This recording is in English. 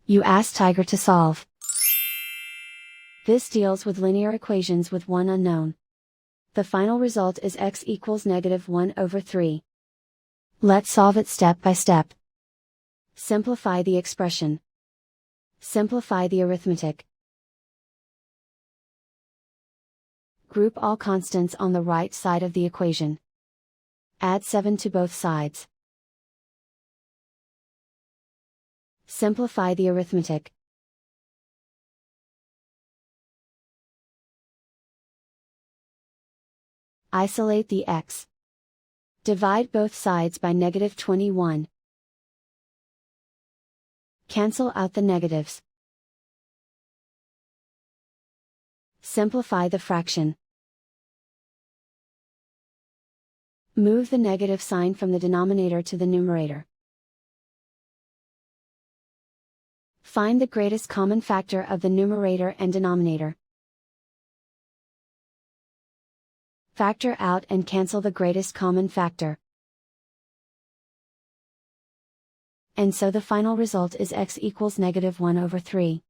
You ask Tiger to solve. This deals with linear equations with one unknown. The final result is x equals -1/3. Let's solve it step by step. Simplify the expression. Simplify the arithmetic. Group all constants on the right side of the equation. Add 7 to both sides. Simplify the arithmetic. Isolate the x. Divide both sides by -21. Cancel out the negatives. Simplify the fraction. Move the negative sign from the denominator to the numerator. Find the greatest common factor of the numerator and denominator. Factor out and cancel the greatest common factor. And so the final result is x equals -1/3.